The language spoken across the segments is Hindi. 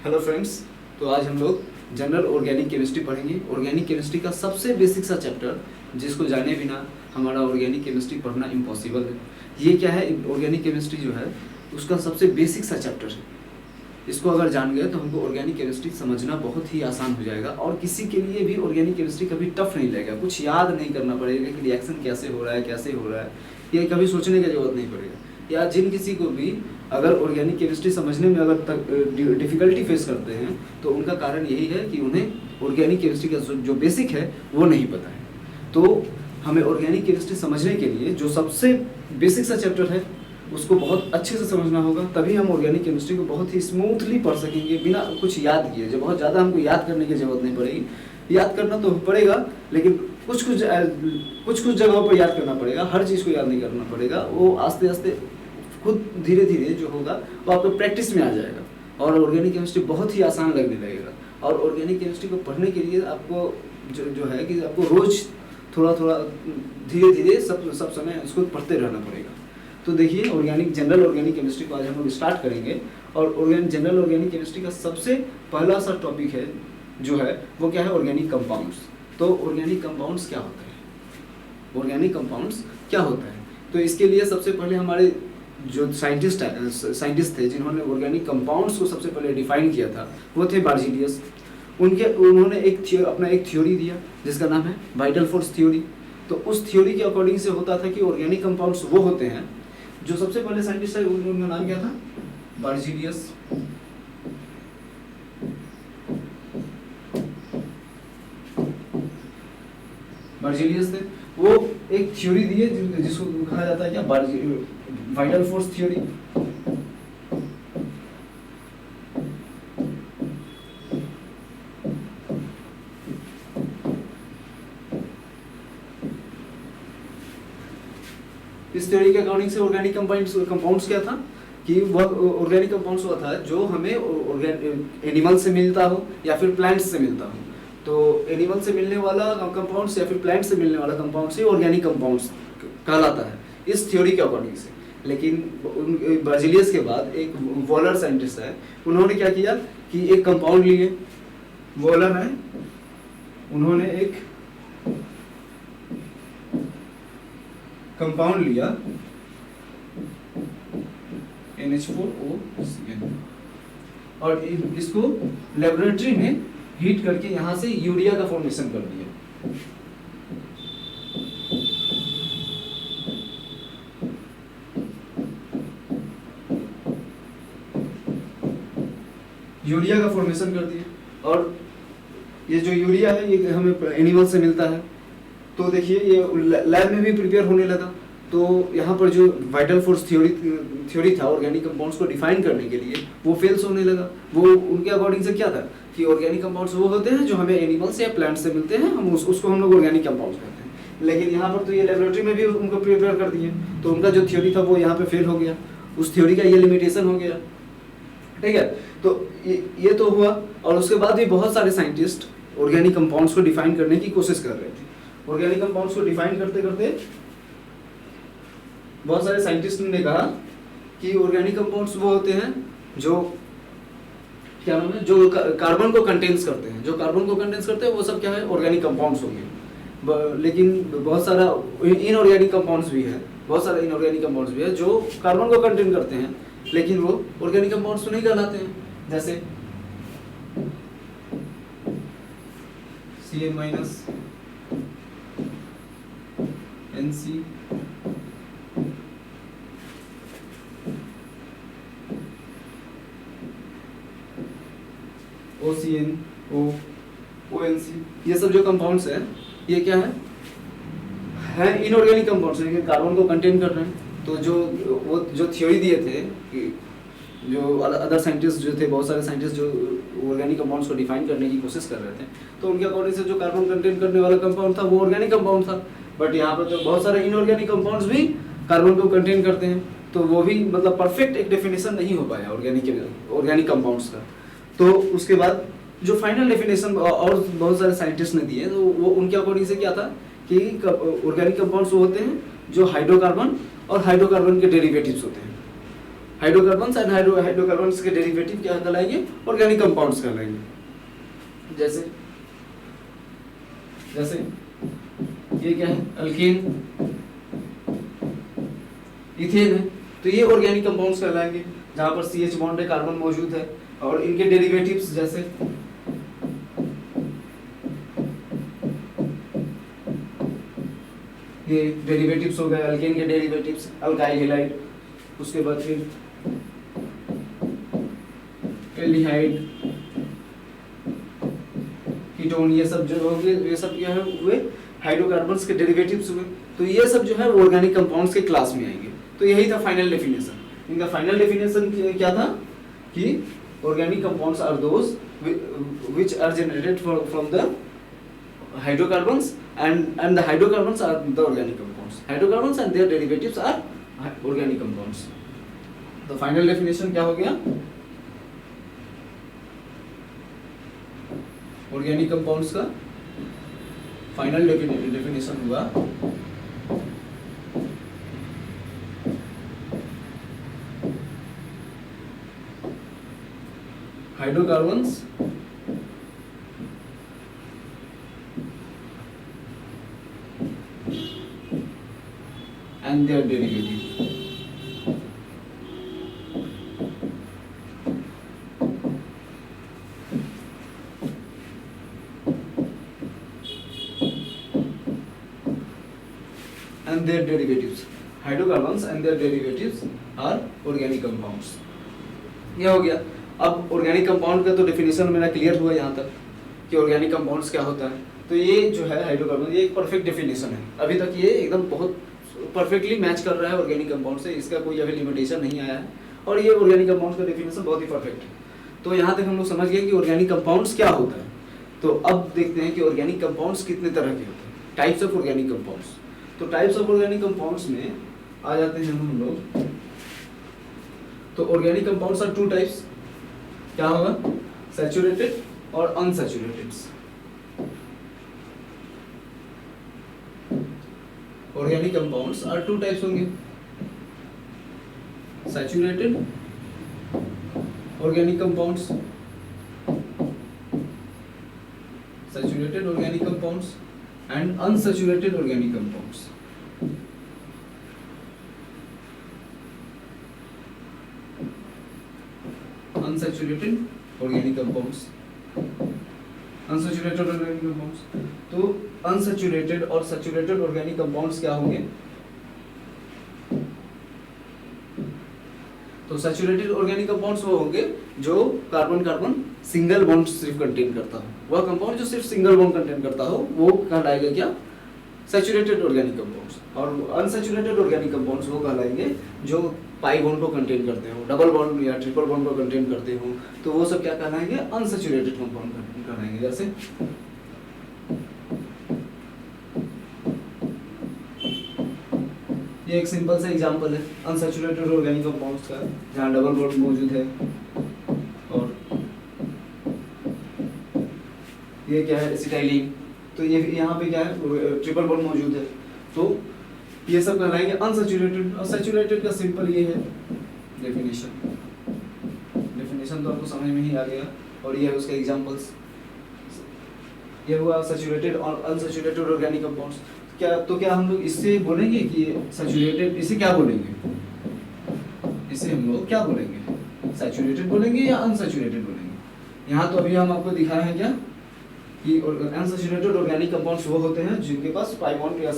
हेलो फ्रेंड्स, तो आज हम लोग जनरल ऑर्गेनिक केमिस्ट्री पढ़ेंगे। ऑर्गेनिक केमिस्ट्री का सबसे बेसिक सा चैप्टर, जिसको जाने बिना हमारा ऑर्गेनिक केमिस्ट्री पढ़ना इम्पॉसिबल है। ये क्या है? ऑर्गेनिक केमिस्ट्री जो है उसका सबसे बेसिक सा चैप्टर है। इसको अगर जान गए तो हमको ऑर्गेनिक केमिस्ट्री समझना बहुत ही आसान हो जाएगा और किसी के लिए भी ऑर्गेनिक केमिस्ट्री कभी टफ नहीं लगेगा। कुछ याद नहीं करना पड़ेगा कि रिएक्शन कैसे हो रहा है, ये कभी सोचने की जरूरत नहीं पड़ेगा। या जिन किसी को भी अगर ऑर्गेनिक केमिस्ट्री समझने में अगर तक डिफ़िकल्टी फेस करते हैं तो उनका कारण यही है कि उन्हें ऑर्गेनिक केमिस्ट्री का जो बेसिक है वो नहीं पता है। तो हमें ऑर्गेनिक केमिस्ट्री समझने के लिए जो सबसे बेसिक सा चैप्टर है उसको बहुत अच्छे से समझना होगा, तभी हम ऑर्गेनिक केमिस्ट्री को बहुत ही स्मूथली पढ़ सकेंगे बिना कुछ याद किए। जो बहुत ज़्यादा हमको याद करने की जरूरत नहीं पड़ेगी। याद करना तो पड़ेगा, लेकिन कुछ जगहों पर याद करना पड़ेगा। हर चीज़ को याद नहीं करना पड़ेगा। वो आस्ते आस्ते खुद धीरे धीरे जो होगा वो आपको प्रैक्टिस में आ जाएगा और ऑर्गेनिक केमिस्ट्री बहुत ही आसान लगने लगेगा। और ऑर्गेनिक केमिस्ट्री को पढ़ने के लिए आपको जो है कि आपको रोज़ थोड़ा थोड़ा धीरे धीरे सब समय इसको पढ़ते रहना पड़ेगा। तो देखिए, जनरल ऑर्गेनिक केमिस्ट्री को आज हम लोग स्टार्ट करेंगे। और जनरल ऑर्गेनिक केमिस्ट्री का सबसे पहला सा टॉपिक है जो है वो क्या है? Organic compounds. तो ऑर्गेनिक कंपाउंड्स क्या होता है? ऑर्गेनिक कंपाउंड्स क्या होता है? तो इसके लिए सबसे पहले हमारे जो साइंटिस्ट थे जिन्होंने ऑर्गेनिक कंपाउंड्स को सबसे पहले डिफाइन किया था वो थे बार्जीलियस। उन्होंने अपना एक थ्योरी दिया जिसका नाम है वाइटल फोर्स थ्योरी। तो उस थ्योरी के अकॉर्डिंग से होता था कि ऑर्गेनिक कंपाउंड्स वो होते हैं जो सबसे पहले साइंटिस्ट है, उनका नाम क्या था? बार्जीलियस। बार्जीलियस थे। वो एक थ्योरी दिए जिसको कहा जाता है क्या? Vital force theory. इस थ्योरी के अकॉर्डिंग से ऑर्गेनिक कंपाउंड्स क्या था कि वह ऑर्गेनिक कंपाउंड्स हुआ था जो हमें एनिमल से मिलता हो या फिर प्लांट्स से मिलता हो। तो एनिमल से मिलने वाला कंपाउंड्स या फिर प्लांट से मिलने वाला कंपाउंड्स ही ऑर्गेनिक कंपाउंड्स कहलाता है इस थ्योरी के अकॉर्डिंग से। लेकिन बार्जीलियस के बाद एक वॉलर साइंटिस्ट है, उन्होंने क्या किया कि एक कंपाउंड लिए। वॉलर है, उन्होंने एक कंपाउंड लिया NH4OCN और इसको लेबोरेटरी में हीट करके यहाँ से यूरिया का फॉर्मेशन कर दिया। यूरिया का फॉर्मेशन कर दिया और ये जो यूरिया है ये हमें एनिमल से मिलता है। तो देखिए, ये लैब में भी प्रिपेयर होने लगा। तो यहाँ पर जो वाइटल फोर्स थ्योरी था ऑर्गेनिक कंपाउंड्स को डिफाइन करने के लिए, वो फेल्स होने लगा। वो उनके अकॉर्डिंग से क्या था कि ऑर्गेनिक कंपाउंड्स वो होते हैं जो हमें एनिमल से या प्लांट से मिलते हैं, उसको हम लोग ऑर्गेनिक कंपाउंड्स कहते हैं। लेकिन यहाँ पर तो ये लेबोरेटरी में भी उनको प्रिपेयर कर दिए, तो उनका जो थ्योरी था वो यहाँ पे फेल हो गया। उस थ्योरी का ये लिमिटेशन हो गया। ठीक है, तो ये तो हुआ। और उसके बाद भी बहुत सारे साइंटिस्ट ऑर्गेनिक कंपाउंड्स को डिफाइन करने की कोशिश कर रहे थे। ऑर्गेनिक कंपाउंड्स को डिफाइन करते करते बहुत सारे साइंटिस्ट ने कहा कि ऑर्गेनिक कंपाउंड्स वो होते हैं जो क्या नाम है, जो कार्बन को कंटेन्स करते हैं। जो कार्बन को कंटेन्स करते हैं वो सब क्या है? ऑर्गेनिक कंपाउंड्स होंगे। लेकिन बहुत सारा इनऑर्गेनिक कंपाउंड्स भी है, जो कार्बन को कंटेन करते हैं लेकिन वो ऑर्गेनिक कंपाउंड्स तो नहीं कहलाते हैं। जैसे CN- NC OCN ONC, ये सब जो कंपाउंड्स हैं ये क्या है इनऑर्गेनिक कंपाउंड्स हैं, लेकिन कार्बन को कंटेन कर रहे हैं। तो जो थ्योरी दिए थे कि जो अदर साइंटिस्ट जो थे, बहुत सारे साइंटिस्ट जो ऑर्गेनिक कंपाउंड्स को डिफाइन करने की कोशिश कर रहे थे, तो उनके अकॉर्डिंग से जो कार्बन कंटेन करने वाला कंपाउंड था वो ऑर्गेनिक कंपाउंड था। बट यहाँ पर तो बहुत सारे इनऑर्गेनिक कंपाउंड्स भी कार्बन को कंटेन करते हैं, तो वो भी मतलब परफेक्ट एक डेफिनेशन नहीं हो पाया ऑर्गेनिक कंपाउंड्स का। तो उसके बाद जो फाइनल डेफिनेशन और बहुत सारे साइंटिस्ट ने दिए, तो वो उनके अकॉर्डिंग से क्या था कि ऑर्गेनिक कंपाउंड्स वो होते हैं जो हाइड्रोकार्बन और हाइड्रोकार्बन के डेरिवेटिव्स होते हैं। हाइड्रोकार्बन्स एंड हाइड्रोकार्बन्स के डेरिवेटिव क्या कहलाएंगे, ऑर्गेनिक कंपाउंड्स कहलाएंगे। जैसे जैसे ये क्या है, अल्केन, इथेन है, तो ये ऑर्गेनिक कंपाउंड्स कहलाएंगे जहां पर CH बॉन्ड है, कार्बन मौजूद है, और इनके डेरिवेटिव्स जैसे ये डेरिवेटिव्स हो गए, अल्केन के डेरिवेटिव्स अल्काइल हैलाइड, उसके बाद फिर एल्डिहाइड, कीटोन, ये सब जो हो गए, ये सब क्या है हुए हाइड्रोकार्बन्स के डेरिवेटिव्स हुए। तो ये सब जो है वो ऑर्गेनिक कंपाउंड्स के क्लास में आएंगे। तो यही था फाइनल डेफिनेशन। इनका फाइनल डेफिनेशन क्या था कि organic compounds are those which are generated from the hydrocarbons and the hydrocarbons are the organic compounds. Hydrocarbons and their derivatives are organic compounds. The final definition क्या हो गया, organic compounds का final definition हुआ hydrocarbons and their derivative. And their derivatives. Hydrocarbons and their derivatives are organic compounds. ये हो गया। अब ऑर्गेनिक कंपाउंड का तो डेफिनेशन मेरा क्लियर हुआ यहाँ तक कि ऑर्गेनिक कंपाउंड्स क्या होता है। तो ये जो है हाइड्रोकार्बन, ये एक परफेक्ट डेफिनेशन है। अभी तक ये एकदम बहुत परफेक्टली मैच कर रहा है ऑर्गेनिक कंपाउंड से, इसका कोई अभी लिमिटेशन नहीं आया है, और ये ऑर्गेनिक कंपाउंड का डेफिनेशन बहुत ही परफेक्ट है। तो यहाँ तक हम लोग समझ गए कि ऑर्गेनिक कंपाउंड्स क्या होता है। तो अब देखते हैं कि ऑर्गेनिक कंपाउंड्स कितने तरह के होते हैं, टाइप्स ऑफ ऑर्गेनिक कंपाउंड्स। तो टाइप्स ऑफ ऑर्गेनिक कंपाउंड्स में आ जाते हैं हम लोग। तो organic compounds are two types, क्या होगा, सैचुरेटेड और unsaturated. Organic compounds are two types होंगे, saturated organic compounds, saturated organic compounds and unsaturated organic compounds. Unsaturated organic compounds, unsaturated organic compounds। तो अनसैचुरेटेड और सैचुरेटेड ऑर्गेनिक कंपाउंड्स क्या होंगे, तो सैचुरेटेड ऑर्गेनिक कंपाउंड्स वो होंगे जो कार्बन कार्बन सिंगल बॉन्ड सिर्फ कंटेन करता हो। वह कंपाउंड जो सिर्फ सिंगल बॉन्ड कंटेन करता हो वो कहलाएगा क्या, सैचुरेटेड ऑर्गेनिक कंपाउंड्स। और अनसैचुरेटेड ऑर्गेनिक कंपाउंड्स वो कहलाएंगे जो पाई बॉन्ड को कंटेन करते हो, डबल बॉन्ड या ट्रिपल बॉन्ड को कंटेन करते हो, तो वो सब क्या कहलाएंगे, अनसैचुरेटेड कंपाउंड कहलाएंगे। जैसे ये एक सिंपल सा एग्जांपल है अनसैचुरेटेड ऑर्गेनिक कंपाउंड्स का, जहाँ डबल बॉन्ड मौजूद है, और ये क्या है, एसिटाइलिन। तो ये यहाँ पे क्या है, ट्रिपल बॉन्ड मौजूद है। तो ये सब कहलाएंगे अनसैचुरेटेड। और सैचुरेटेड का सिंपल ये है डेफिनेशन, तो आपको समझ में ही आ गया। और ये है उसके एग्जांपल्स, ये हुआ सैचुरेटेड और अनसैचुरेटेड ऑर्गेनिक कंपाउंड्स। क्या हम लोग इससे बोलेंगे कि सैचुरेटेड, इसे क्या बोलेंगे, इसे हम लोग क्या बोलेंगे, सैचुरेटेड बोलेंगे या अनसैचुरेटेड बोलेंगे। यहाँ तो अभी हम आपको दिखाए हैं क्या कि अनसैचुरेटेड ऑर्गेनिक कंपाउंड्स वो होते हैं जिनके पास पाई बॉन्ड या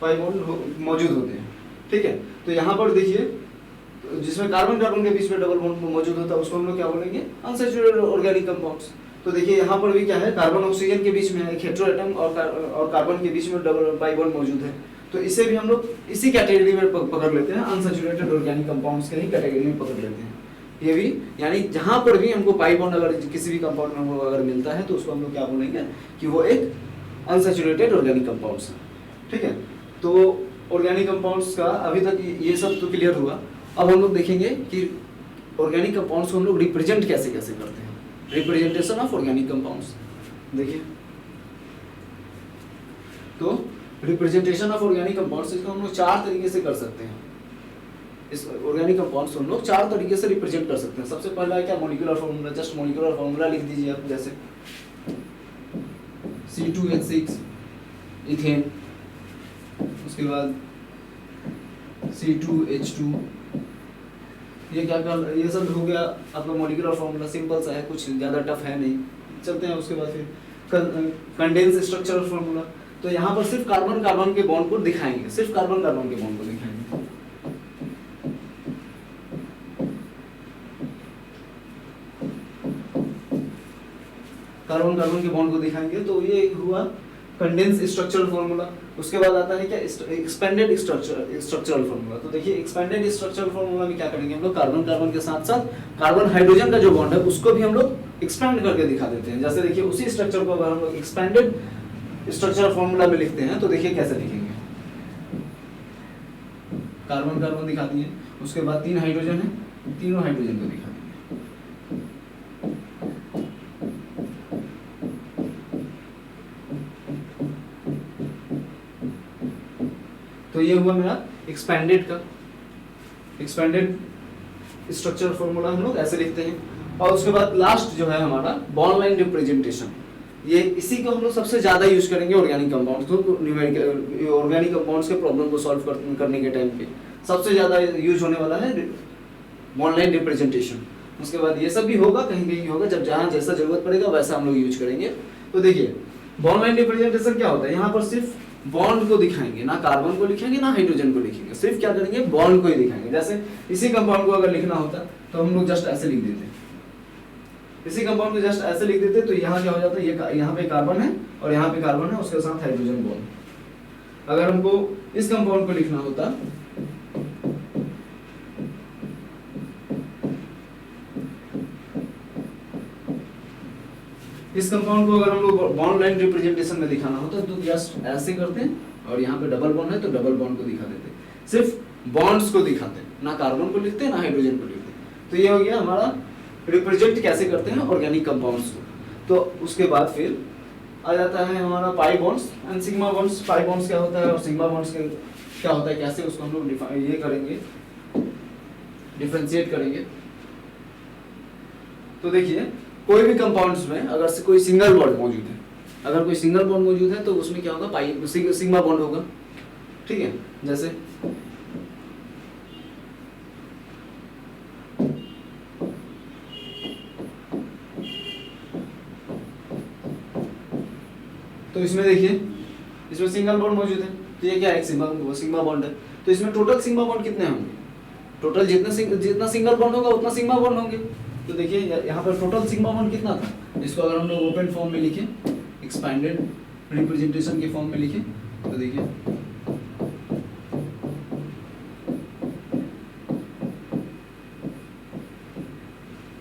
पाई बॉन्ड मौजूद होते हैं, ठीक है। तो यहाँ पर देखिए, जिसमें कार्बन कार्बन के बीच में डबल बॉन्ड मौजूद होता है उसको हम लोग क्या बोलेंगे, अनसैचुरेटेड ऑर्गेनिक कंपाउंड्स। तो देखिए यहाँ पर भी क्या है, कार्बन ऑक्सीजन के बीच में एक हेटेरो एटम और कार्बन के बीच में डबल पाई बॉन्ड मौजूद है। तो इसे भी हम लोग इसी कैटेगरी में पकड़ लेते हैं, अनसैचुरेटेड ऑर्गेनिक कंपाउंड्स के ही कैटेगरी में पकड़ लेते हैं। ये भी यानी जहाँ पर भी हमको पाई बॉन्ड अगर किसी भी कंपाउंड में अगर मिलता है तो उसको हम लोग क्या बोलेंगे कि वो एक अनसैचुरेटेड ऑर्गेनिक कंपाउंड्स है, ठीक है। तो ऑर्गेनिक कंपाउंड्स का अभी तक ये सब तो क्लियर हुआ। अब हम लोग देखेंगे कि ऑर्गेनिक कंपाउंड्स को हम लोग रिप्रेजेंट कैसे कैसे करते हैं, रिप्रेजेंटेशन ऑफ ऑर्गेनिक कंपाउंड्स। देखिए, तो रिप्रेजेंटेशन ऑफ ऑर्गेनिक कंपाउंड्स इसको हम लोग चार तरीके से कर सकते हैं। इस ऑर्गेनिक कंपाउंड्स को हम लोग 4 तरीके से रिप्रेजेंट कर सकते हैं। सबसे पहला है क्या, molecular formula. Just molecular formula लिख दीजिए आप, जैसे C2H6 इथेन, उसके बाद C2H2, ये क्या कर, ये सब हो गया आपका मॉलिक्यूलर फार्मूला, सिंपल सा है, कुछ ज़्यादा टफ है नहीं। चलते हैं उसके बाद फिर कंडेंस स्ट्रक्चरल फार्मूला। तो यहाँ पर सिर्फ कार्बन कार्बन के बॉन्ड को दिखाएंगे, सिर्फ कार्बन कार्बन के बॉन्ड को दिखाएंगे। कार्बन कार्बन के बॉन्ड को दिखाएंगे, तो ये हुआ कंडेंस स्ट्रक्चरल फार्मूला। उसके बाद आता है क्या, एक्सपेंडेड स्ट्रक्चरल फार्मूला। तो देखिए एक्सपेंडेड स्ट्रक्चरल फार्मूला में क्या करेंगे हम लोग, कार्बन कार्बन के साथ साथ कार्बन हाइड्रोजन का जो बॉन्ड है उसको भी हम लोग एक्सपेंड करके दिखा देते हैं। जैसे देखिए उसी स्ट्रक्चर को अगर हम लोग एक्सपेंडेड स्ट्रक्चरल फार्मूला में लिखते हैं तो देखिए कैसे लिखेंगे, कार्बन कार्बन दिखा दिए, उसके बाद 3 हाइड्रोजन है, तीनों हाइड्रोजन को दिखा दिए। तो ये हुआ मेरा एक्सपेंडेड का, एक्सपेंडेड स्ट्रक्चर फॉर्मूला हम लोग ऐसे लिखते हैं। और उसके बाद लास्ट जो है हमारा बॉन्ड लाइन रिप्रेजेंटेशन, ये इसी को हम लोग सबसे ज्यादा यूज करेंगे ऑर्गेनिक कंपाउंड्स को, ऑर्गेनिक कंपाउंड्स के प्रॉब्लम को सॉल्व करने के टाइम पे सबसे ज्यादा यूज होने वाला है बॉन्ड लाइन रिप्रेजेंटेशन। उसके बाद ये सब भी होगा, कहीं कहीं होगा, जब जहाँ जैसा जरूरत पड़ेगा वैसा हम लोग यूज करेंगे। तो देखिए बॉन्ड लाइन रिप्रेजेंटेशन क्या होता है, यहाँ पर सिर्फ बॉन्ड को दिखाएंगे, ना कार्बन को लिखेंगे ना हाइड्रोजन को लिखेंगे, सिर्फ क्या करेंगे, बॉन्ड को ही दिखाएंगे। जैसे इसी कंपाउंड को अगर लिखना होता तो हम लोग जस्ट ऐसे लिख देते, इसी कंपाउंड को जस्ट ऐसे लिख देते, तो यहाँ क्या हो जाता है, ये यहाँ पे कार्बन है और यहाँ पे कार्बन है, उसके साथ हाइड्रोजन बॉन्ड। अगर हमको इस कंपाउंड को लिखना होता इस कंपाउंड को अगर हम लोग बॉन्ड लाइन रिप्रेजेंटेशन में दिखाना होता तो जस्ट ऐसे करते हैं और यहाँ पे डबल बॉन्ड है तो डबल बॉन्ड को दिखा देते, सिर्फ बॉन्ड्स को दिखाते, ना कार्बन को लिखते ना हाइड्रोजन को लिखते। तो ये हो गया हमारा रिप्रेजेंट कैसे करते हैं ऑर्गेनिक कंपाउंड्स को। तो उसके बाद फिर आ जाता है हमारा pi bonds and sigma bonds. Pi bonds क्या होता है और सिग्मा बॉन्ड्स क्या होता है, कैसे उसको हम लोग ये करेंगे, डिफरेंशिएट करेंगे। तो देखिए कोई भी कंपाउंड्स में अगर से कोई सिंगल बॉन्ड मौजूद है, अगर कोई सिंगल बॉन्ड मौजूद है तो उसमें क्या होगा, पाई सिग्मा बॉन्ड होगा, ठीक है। जैसे तो इसमें देखिए इसमें सिंगल बॉन्ड मौजूद है, तो ये क्या है, सिग्मा बॉन्ड है। तो इसमें टोटल सिग्मा बॉन्ड कितने होंगे, टोटल जितना सिंगल बॉन्ड होगा उतना सिग्मा बॉन्ड होंगे। तो देखिए यहाँ पर टोटल सिग्मा बॉन्ड कितना था, इसको अगर हम लोग ओपन फॉर्म में लिखें, एक्सपेंडेड रिप्रेजेंटेशन के फॉर्म में लिखें, तो देखिए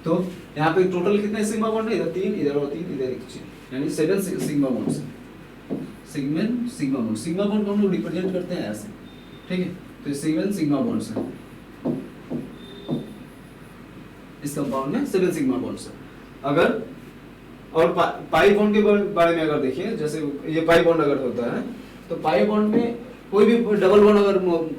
तो यहाँ पे टोटल कितने सिग्मा बॉन्ड है, इधर 3 इधर और 3 इधर, यानी 7 sigma bonds, sigma bond. Sigma bond को हम लोग रिप्रेजेंट करते हैं ऐसे, ठीक है। तो 7 सिग्मा बॉन्ड्स है, इस कंपाउंड में 7 सिग्मा बॉन्ड्स है। अगर और पाई बॉन्ड के बारे में अगर देखिए, जैसे ये पाई बॉन्ड अगर होता है तो पाई बॉन्ड में कोई भी डबल बॉन्ड अगर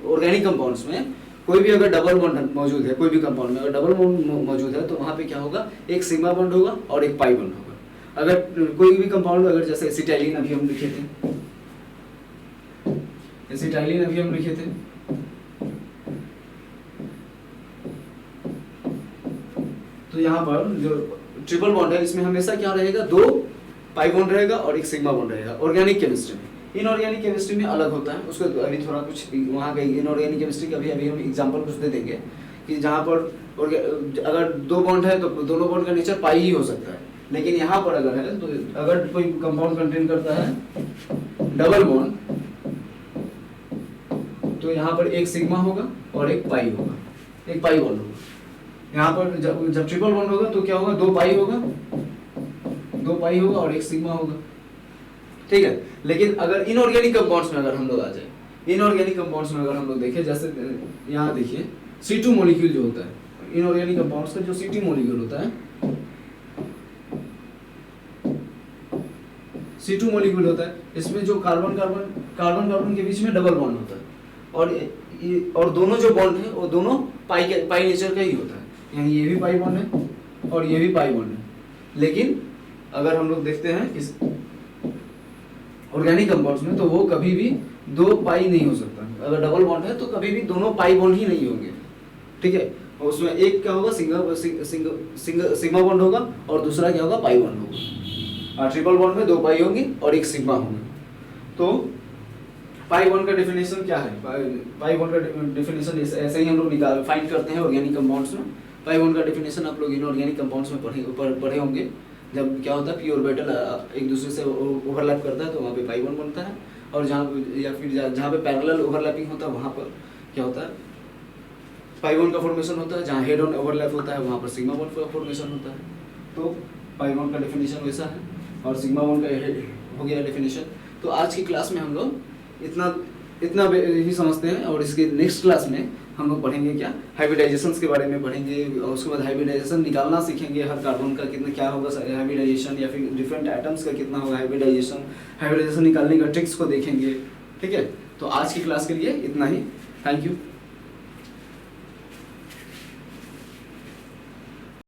ऑर्गेनिक कंपाउंड्स में कोई भी अगर डबल बॉन्ड मौजूद है, कोई भी कंपाउंड में अगर डबल बॉन्ड मौजूद है तो वहाँ पे क्या होगा, एक सिग्मा बॉन्ड होगा और एक पाई बॉन्ड होगा। अगर कोई भी कंपाउंड अगर जैसे एसिटाइलिन अभी हम लिखे थे, एसिटाइलिन अभी हम लिखे थे, तो यहाँ पर जो ट्रिपल बॉन्ड है इसमें हमेशा क्या रहेगा, 2 पाई बॉन्ड रहेगा और एक सिग्मा बॉन्ड रहेगा ऑर्गेनिक केमिस्ट्री में। इनऑर्गेनिक केमिस्ट्री में अलग होता है, उसको अभी थोड़ा कुछ वहाँ का इनऑर्गेनिक केमिस्ट्री का अभी हम एग्जांपल कुछ दे देंगे कि जहाँ पर अगर 2 बॉन्ड है तो दोनों बॉन्ड का नेचर पाई ही हो सकता है। लेकिन यहाँ पर अगर है तो अगर कोई कंपाउंड कंटेन करता है डबल बॉन्ड तो यहाँ पर एक सिग्मा होगा और एक पाई होगा, एक पाई बॉन्ड होगा। यहाँ पर जब ट्रिपल बॉन्ड होगा तो क्या होगा, 2 पाई होगा, 2 पाई होगा और एक सिग्मा होगा, ठीक है। लेकिन अगर इनऑर्गेनिक कंपाउंड्स में अगर हम लोग आ जाए, इनऑर्गेनिक कंपाउंड्स में अगर हम लोग देखें, जैसे यहाँ देखिए C2 मॉलिक्यूल जो होता है, इनऑर्गेनिक कंपाउंड्स का जो C2 मॉलिक्यूल होता है, C2 मॉलिक्यूल होता है, इसमें जो कार्बन कार्बन के बीच में डबल बॉन्ड होता है और और दोनों जो बॉन्ड है वो दोनों पाई नेचर का ही होता है, यानी ये भी पाई बॉन्ड है और ये भी पाई बॉन्ड है। लेकिन अगर हम लोग देखते हैं इस ऑर्गेनिक कंपाउंड्स में तो वो कभी भी दो पाई नहीं हो सकता। अगर डबल बॉन्ड है तो कभी भी दोनों पाई बॉन्ड ही नहीं होंगे, ठीक है। और उसमें एक क्या होगा, सिग्मा बॉन्ड होगा और दूसरा क्या होगा, पाई बॉन्ड होगा। और ट्रिपल बॉन्ड में दो पाई होंगे और एक सिग्मा होंगे। तो पाई बॉन्ड का डेफिनेशन क्या है, पाई बॉन्ड का डेफिनेशन ऐसे ही हम लोग फाइंड करते हैं ऑर्गेनिक कंपाउंड्स में। पाई बॉन्ड का डेफिनेशन आप लोग इनऑर्गेनिक कंपाउंड्स में पढ़े होंगे। जब क्या होता है, पी ऑर्बिटल एक दूसरे से ओवरलैप करता है तो वहाँ पे पाई बॉन्ड बनता है, और जहाँ पे पैरेलल ओवरलैपिंग होता है वहाँ पर क्या होता है, पाई बॉन्ड का फॉर्मेशन होता है। जहाँ हेड ऑन ओवरलैप होता है वहाँ पर सिग्मा बॉन्ड का फॉर्मेशन होता है। तो पाई बॉन्ड का डेफिनेशन वैसा है और सिग्मा बॉन्ड का हो गया डेफिनेशन। तो आज की क्लास में हम लोग इतना ही समझते हैं, और इसके नेक्स्ट क्लास में हम लोग पढ़ेंगे क्या, हाइब्रिडाइजेशन के बारे में पढ़ेंगे। और उसके बाद हाइब्रिडाइजेशन निकालना सीखेंगे, हर कार्बन का कितना क्या होगा हाइब्रिडाइजेशन, या फिर डिफरेंट एटम्स का कितना होगा हाइब्रिडाइजेशन निकालने का ट्रिक्स को देखेंगे, ठीक है। तो आज की क्लास के लिए इतना ही, थैंक यू।